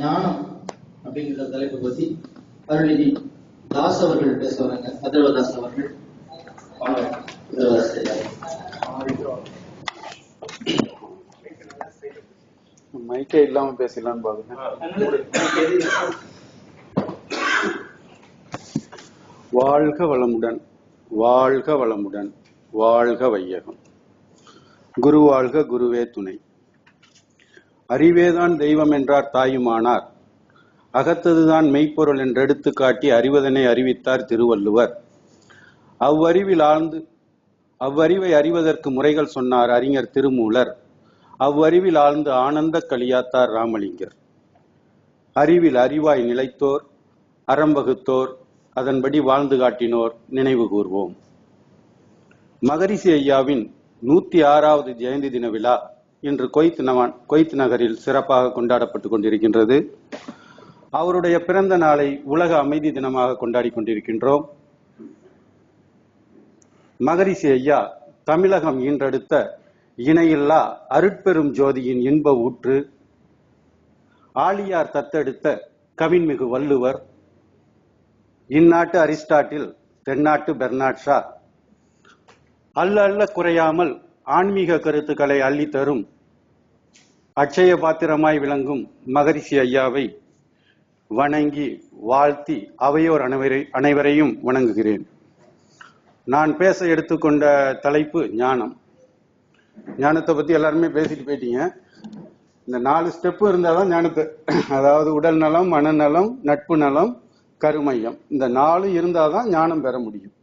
ஞானம் அப்படிங்கிற தலைப்பு பத்தி அருள்நிதி தாஸ் அவர்கள் பேச வராங்க. அதர்வதாஸ் அவர்கள் மைக்கே இல்லாம பேசலான்னு பாருங்க. வாழ்க வளமுடன், வாழ்க வளமுடன், வாழ்க வையகம். குரு வாழ்க, குருவே துணை. அறிவேதான் தெய்வம் என்றார் தாயுமானார், அகத்ததுதான் மெய்ப்பொருள் என்றெடுத்து காட்டி அறிவதனை அறிவித்தார் திருவள்ளுவர். அவ்வறிவை அறிவதற்கு முறைகள் சொன்னார் அறிஞர் திருமூலர். அவ்வறிவில் ஆழ்ந்து ஆனந்த களியாத்தார் ராமலிங்கர். அறிவில் அறிவாய் நிலைத்தோர், அறம்பகுத்தோர், அதன்படி வாழ்ந்து காட்டினோர் நினைவு கூர்வோம். மகரிஷி ஐயாவின் 106வது ஜெயந்தி தின விழா இன்று கொய்த் நகரில் சிறப்பாக கொண்டாடப்பட்டுக் கொண்டிருக்கின்றது. அவருடைய பிறந்த நாளை உலக அமைதி தினமாக கொண்டாடி கொண்டிருக்கின்றோம். மகரிஷி ஐயா தமிழகம் ஈன்றெடுத்த இணையில்லா அருட்பெரும் ஜோதியின் இன்ப ஊற்று. ஆழியார் தத்தெடுத்த கவின்மிகு வள்ளுவர், இந்நாட்டு அரிஸ்டாட்டில், தென்னாட்டு பெர்னாட் ஷா. அல்ல குறையாமல் ஆன்மீக கருத்துக்களை அள்ளி தரும் அட்சய பாத்திரமாய் விளங்கும் மகரிஷி ஐயாவை வணங்கி வாழ்த்தி அவையோர் அனைவரையும் வணங்குகிறேன். நான் பேச எடுத்துக்கொண்ட தலைப்பு ஞானம். ஞானத்தை பத்தி எல்லாருமே பேசிட்டு போயிட்டீங்க. இந்த 4 ஸ்டெப்பு இருந்தாதான் ஞானத்தை, அதாவது உடல் நலம், மனநலம், நட்பு நலம், கருமையம், இந்த 4 இருந்தாதான் ஞானம் பெற முடியும்.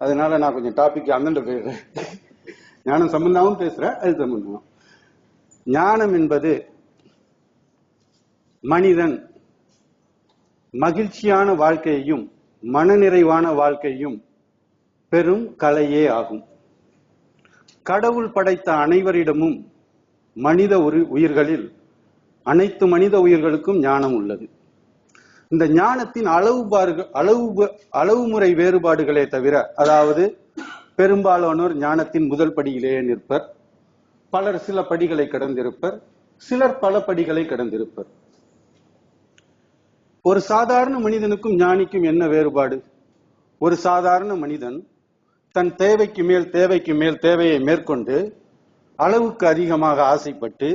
அதனால நான் கொஞ்சம் டாபிக் அந்தண்ட போயிடுறேன். ஞானம் சம்பந்தமாவும் பேசுறேன், அது சம்பந்தம். ஞானம் என்பது மனிதன் மகிழ்ச்சியான வாழ்க்கையையும் மனநிறைவான வாழ்க்கையும் பெரும் கலையே ஆகும். கடவுள் படைத்த அனைவரிடமும் மனித உயிர்களில் அனைத்து மனித உயிர்களுக்கும் ஞானம் உள்ளது. இந்த ஞானத்தின் அளவுமுறை வேறுபாடுகளே தவிர, அதாவது பெரும்பாலானோர் ஞானத்தின் முதல் படியிலேயே நிற்பர், பலர் சில படிகளை கடந்திருப்பர், சிலர் பல படிகளை கடந்திருப்பர். ஒரு சாதாரண மனிதனுக்கும் ஞானிக்கும் என்ன வேறுபாடு? ஒரு சாதாரண மனிதன் தன் தேவைக்கு மேல் தேவையை மேற்கொண்டு அளவுக்கு அதிகமாக ஆசைப்பட்டு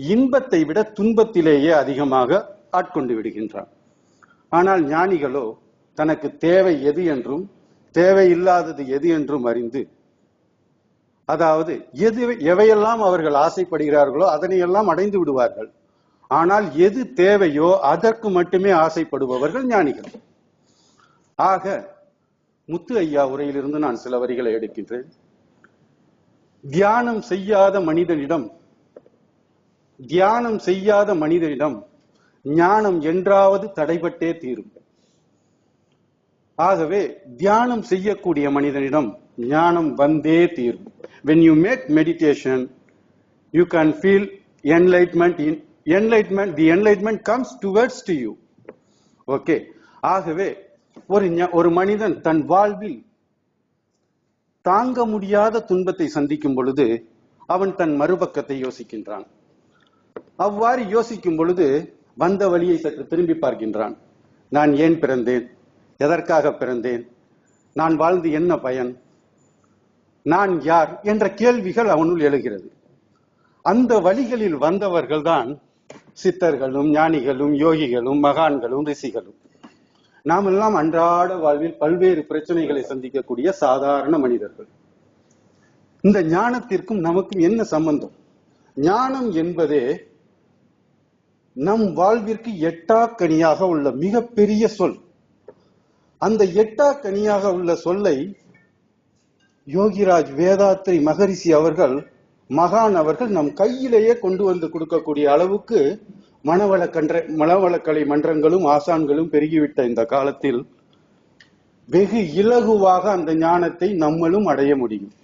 இன்பத்தை விட துன்பத்திலேயே அதிகமாக ஆட்கொண்டு விடுகின்றான். ஆனால் ஞானிகளோ தனக்கு தேவை எது என்றும் தேவையில்லாதது எது என்றும் அறிந்து, அதாவது எவையெல்லாம் அவர்கள் ஆசைப்படுகிறார்களோ அதனையெல்லாம் அடைந்து விடுவார்கள். ஆனால் எது தேவையோ அதற்கு மட்டுமே ஆசைப்படுபவர்கள் ஞானிகள். ஆக முத்து ஐயா உரையிலிருந்து நான் சில வரிகளை எடுக்கின்றேன். தியானம் செய்யாத மனிதனிடம் ஞானம் என்றாவது தடைபட்டே தீரும். ஆகவே தியானம் செய்யக்கூடிய மனிதனிடம் ஞானம் வந்தே தீரும். When you make meditation, you can feel enlightenment. The enlightenment comes towards to you. Okay. ஆகவே ஒரு மனிதன் தன் வாழ்வில் தாங்க முடியாத துன்பத்தை சந்திக்கும் பொழுது அவன் தன் மறுபக்கத்தை யோசிக்கின்றான். அவ்வாறு யோசிக்கும் பொழுது வந்த வழியை சற்று திரும்பி பார்க்கின்றான். நான் ஏன் பிறந்தேன்? எதற்காக பிறந்தேன்? நான் வாழ்ந்து என்ன பயன்? நான் யார் என்ற கேள்விகள் அவனுள் எழுகிறது. அந்த வழிகளில் வந்தவர்கள் தான் சித்தர்களும் ஞானிகளும் யோகிகளும் மகான்களும் ரிஷிகளும். நாம் எல்லாம் அன்றாட வாழ்வில் பல்வேறு பிரச்சனைகளை சந்திக்கக்கூடிய சாதாரண மனிதர்கள். இந்த ஞானத்திற்கும் நமக்கும் என்ன சம்பந்தம்? ஞானம் என்பதே நம் வாழ்விற்கு எட்டாக்கனியாக உள்ள மிகப்பெரிய சொல். அந்த எட்டாக்கனியாக உள்ள சொல்லை யோகிராஜ் வேதாத்ரி மகரிஷி அவர்கள், மகான் அவர்கள் நம் கையிலேயே கொண்டு வந்து கொடுக்கக்கூடிய அளவுக்கு மனவளக்கலை மன்றங்களும் ஆசான்களும் பெருகிவிட்ட இந்த காலத்தில் வெகு இலகுவாக அந்த ஞானத்தை நம்மளும் அடைய முடியும்.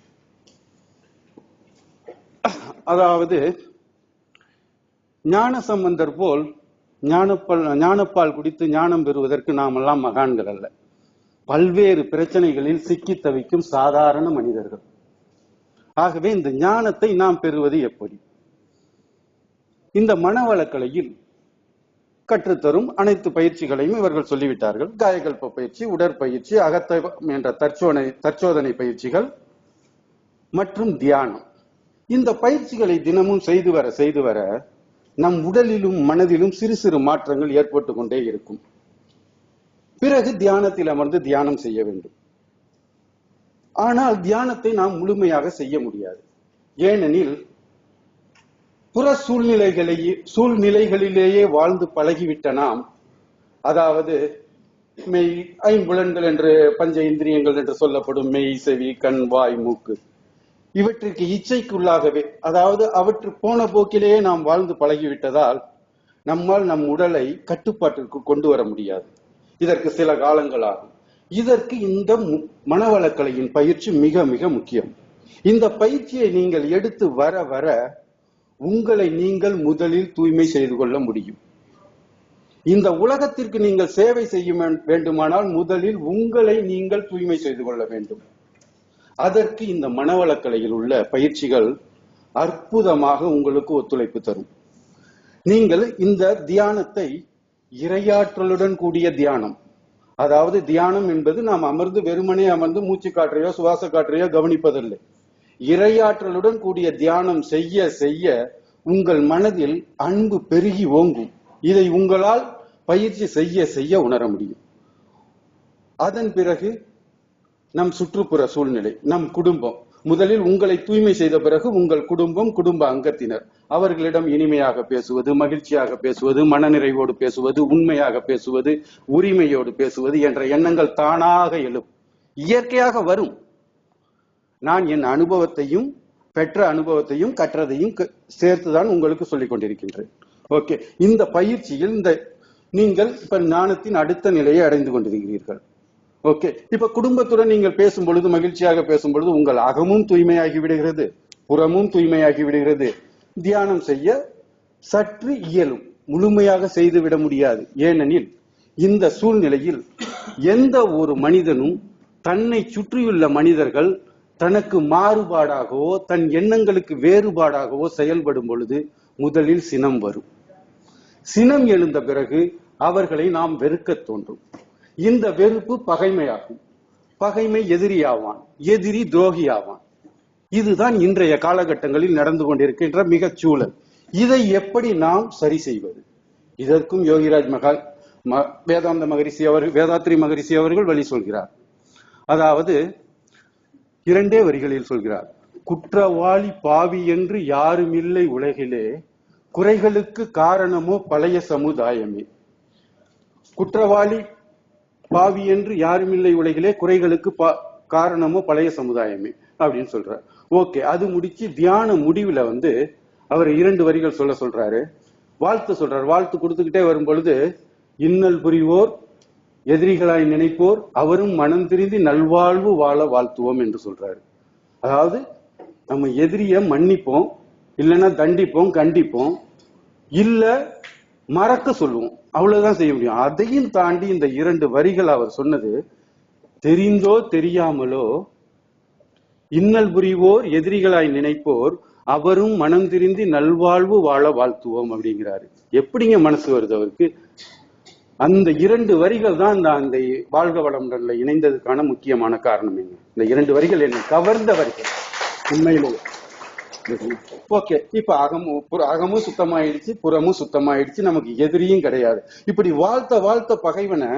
அதாவது ஞான சம்பந்தர் போல் ஞானப்பால் குடித்து ஞானம் பெறுவதற்கு நாமெல்லாம் மகான்கள் அல்ல. பல்வேறு பிரச்சனைகளில் சிக்கி தவிக்கும் சாதாரண மனிதர்கள். ஆகவே இந்த ஞானத்தை நாம் பெறுவது எப்படி? இந்த மனவளக்கலையில் கற்றுத்தரும் அனைத்து பயிற்சிகளையும் இவர்கள் சொல்லிவிட்டார்கள். காயகல்ப பயிற்சி, உடற்பயிற்சி, அகத்தம் என்ற தற்சோதனை பயிற்சிகள் மற்றும் தியானம். இந்த பயிற்சிகளை தினமும் செய்து வர நம் உடலிலும் மனதிலும் சிறு சிறு மாற்றங்கள் ஏற்பட்டு கொண்டே இருக்கும். பிறகு தியானத்தில் அமர்ந்து தியானம் செய்ய வேண்டும். ஆனால் தியானத்தை நாம் முழுமையாக செய்ய முடியாது. ஏனெனில் புற சூழ்நிலைகளிலேயே வாழ்ந்து பழகிவிட்ட நாம், அதாவது மெய், ஐம்புலன்கள் என்று பஞ்ச இந்திரியங்கள் என்று சொல்லப்படும் மெய், செவி, கண், வாய், மூக்கு, இவற்றிற்கு இச்சைக்குள்ளாகவே, அதாவது அவற்று போன போக்கிலேயே நாம் வாழ்ந்து பழகிவிட்டதால் நம்மால் நம் உடலை கட்டுப்பாட்டிற்கு கொண்டு வர முடியாது. இதற்கு சில காலங்கள் ஆகும். இதற்கு இந்த மனவளக்கலையின் பயிற்சி மிக மிக முக்கியம். இந்த பயிற்சியை நீங்கள் எடுத்து வர வர உங்களை நீங்கள் முதலில் தூய்மை செய்து கொள்ள முடியும். இந்த உலகத்திற்கு நீங்கள் சேவை செய்ய வேண்டுமானால் முதலில் உங்களை நீங்கள் தூய்மை செய்து கொள்ள வேண்டும். அதற்கு இந்த மனவளக்கலையில் உள்ள பயிற்சிகள் அற்புதமாக உங்களுக்கு ஒத்துழைப்பு தரும். நீங்கள் இந்த தியானத்தை இறையாற்றலுடன் கூடிய தியானம், அதாவது தியானம் என்பது நாம் அமர்ந்து வெறுமனே அமர்ந்து மூச்சு காற்றையோ சுவாச காற்றையோ கவனிப்பதில்லை. இறையாற்றலுடன் கூடிய தியானம் செய்ய செய்ய உங்கள் மனதில் அன்பு பெருகி ஓங்கும். இதை உங்களால் பயிற்சி செய்ய செய்ய உணர முடியும். அதன் பிறகு நம் சுற்றுப்புற சூழ்நிலை, நம் குடும்பம், முதலில் உங்களை தூய்மை செய்த பிறகு உங்கள் குடும்பம், குடும்ப அங்கத்தினர், அவர்களிடம் இனிமையாக பேசுவது, மகிழ்ச்சியாக பேசுவது, மனநிறைவோடு பேசுவது, உண்மையாக பேசுவது, உரிமையோடு பேசுவது என்ற எண்ணங்கள் தானாக எழும், இயற்கையாக வரும். நான் என் அனுபவத்தையும் பெற்ற அனுபவத்தையும் கற்றதையும் சேர்த்துதான் உங்களுக்கு சொல்லிக் கொண்டிருக்கின்றேன். ஓகே, இந்த பயிற்சியில் நீங்கள் இப்ப ஞானத்தின் அடுத்த நிலையை அடைந்து கொண்டிருக்கிறீர்கள். ஓகே, இப்ப குடும்பத்துடன் நீங்கள் பேசும் பொழுது, மகிழ்ச்சியாக பேசும் பொழுது உங்கள் அகமும் தூய்மையாகி விடுகிறது, புறமும் தூய்மையாகி விடுகிறது. தியானம் செய்ய சற்று இயலும், முழுமையாக செய்துவிட முடியாது. ஏனெனில் இந்த சூழ்நிலையில் எந்த ஒரு மனிதனும் தன்னை சுற்றியுள்ள மனிதர்கள் தனக்கு மாறுபாடாகவோ தன் எண்ணங்களுக்கு வேறுபாடாகவோ செயல்படும் பொழுது முதலில் சினம் வரும். சினம் எழுந்த பிறகு அவர்களை நாம் வெறுக்க தோன்றும். இந்த வெறுப்பு பகைமையாகும். பகைமை எதிரியாவான், எதிரி துரோகியாவான். இதுதான் இன்றைய காலகட்டங்களில் நடந்து கொண்டிருக்கின்ற மிகச் சூழல். இதை எப்படி நாம் சரி செய்வது? இதற்கும் யோகிராஜ் வேதாத்ரி மகரிஷி அவர்கள் வழி சொல்கிறார். அதாவது 2 வரிகளில் சொல்கிறார். குற்றவாளி பாவி என்று யாரும் இல்லை உலகிலே, குறைகளுக்கு காரணமோ பழைய சமுதாயமே. குற்றவாளி பாவி என்று யாரும் இல்லை உலகிலே, குறைகளுக்கு காரணமோ பழைய சமுதாயமே அப்படின்னு சொல்றாரு. ஓகே, அது முடிச்சு தியான முடிவுல அவர் 2 வரிகள் சொல்றாரு. வாழ்த்து சொல்றாரு. வாழ்த்து கொடுத்துக்கிட்டே வரும் பொழுது, இன்னல் புரிவோர் எதிரிகளாய் நினைப்போர் அவரும் மனம் திரிந்து நல்வாழ்வு வாழ வாழ்த்துவோம் என்று சொல்றாரு. அதாவது நம்ம எதிரிய மன்னிப்போம், இல்லைன்னா தண்டிப்போம், கண்டிப்போம், இல்ல மறக்க சொல்லுவோம், அவ்வளவுதான் செய்ய முடியும். அதையும் தாண்டி இந்த 2 வரிகள் அவர் சொன்னது, தெரிந்தோ தெரியாமலோ இன்னல் புரிவோர் எதிரிகளாய் நினைப்போர் அவரும் மனம் திரிந்து நல்வாழ்வு வாழ வாழ்த்துவோம் அப்படிங்கிறாரு. எப்படிங்க மனசு வருது அவருக்கு? அந்த 2 வரிகள் தான் அந்த வாழ்க வளமுடன்ல இணைந்ததுக்கான முக்கியமான காரணம். என்ன இந்த 2 வரிகள் என்ன கவர்ந்த வரிகள் உண்மையிலே. ஓகே, இப்ப அகமும் சுத்தமாயிடுச்சு, புறமும் சுத்தமாயிடுச்சு, நமக்கு எதிரியும் கிடையாது. இப்படி வாழ்த்த பகைவனை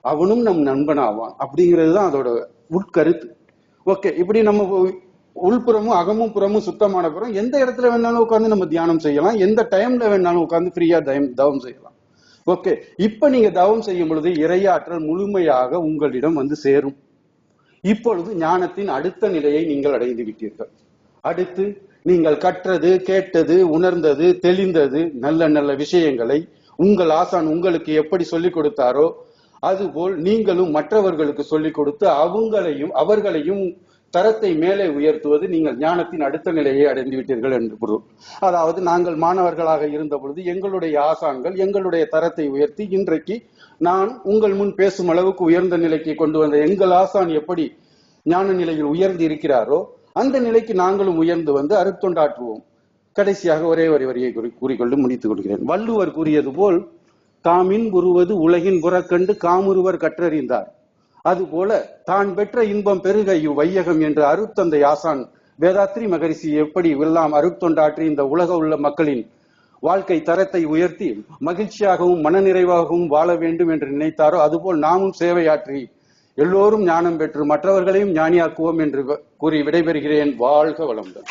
அவனும் நம் நண்பனாவான் அப்படிங்கிறது தான் அதோட உட்கருத்து. ஓகே, இப்படி நம்ம உள்புறமும் அகமும் புறமும் சுத்தமான பிறகு எந்த இடத்துல வேணாலும் உட்காந்து நம்ம தியானம் செய்யலாம், எந்த டைம்ல வேணாலும் உட்காந்து ஃப்ரீயா தவம் செய்யலாம். ஓகே, இப்ப நீங்க தவம் செய்யும் பொழுது இறையாற்றல் முழுமையாக உங்களிடம் சேரும். இப்பொழுது ஞானத்தின் அடுத்த நிலையை நீங்கள் அடைந்து விட்டீர்கள். அடுத்து நீங்கள் கற்றது, கேட்டது, உணர்ந்தது, தெளிந்தது நல்ல நல்ல விஷயங்களை உங்கள் ஆசான் உங்களுக்கு எப்படி சொல்லிக் கொடுத்தாரோ அதுபோல் நீங்களும் மற்றவர்களுக்கு சொல்லிக் கொடுத்து அவர்களையும் தரத்தை மேலே உயர்த்துவது நீங்கள் ஞானத்தின் அடுத்த நிலையை அடைந்து விட்டீர்கள் என்று பொருள். அதாவது நாங்கள் மாணவர்களாக இருந்த பொழுது எங்களுடைய ஆசான்கள் எங்களுடைய தரத்தை உயர்த்தி இன்றைக்கு நான் உங்கள் முன் பேசும் அளவுக்கு உயர்ந்த நிலைக்கு கொண்டு வந்த எங்கள் ஆசான் எப்படி ஞான நிலையில் உயர்ந்து இருக்கிறாரோ அந்த நிலைக்கு நாங்களும் உயர்ந்து அருட்தொண்டாற்றுவோம். கடைசியாக ஒரே ஒரு வரியை கூறிக்கொண்டு முடித்துக் கொள்கிறேன். வள்ளுவர் கூறியது போல் தாமின் உருவது உலகின் புறக்கண்டு காமுருவர் கற்றறிந்தார். அதுபோல தான் பெற்ற இன்பம் பெருக இவ்வையகம் என்று அருட்தந்தை ஆசான் வேதாத்ரி மகரிஷி எப்படி எல்லாம் அருட்தொண்டாற்றி இந்த உலக உள்ள மக்களின் வாழ்க்கை தரத்தை உயர்த்தி மகிழ்ச்சியாகவும் மனநிறைவாகவும் வாழ வேண்டும் என்று நினைத்தாரோ அதுபோல் நாமும் சேவையாற்றி எல்லோரும் ஞானம் பெற்று மற்றவர்களையும் ஞானியாக்குவோம் என்று கூறி விடைபெறுகிறேன். வாழ்க வளமுடன்.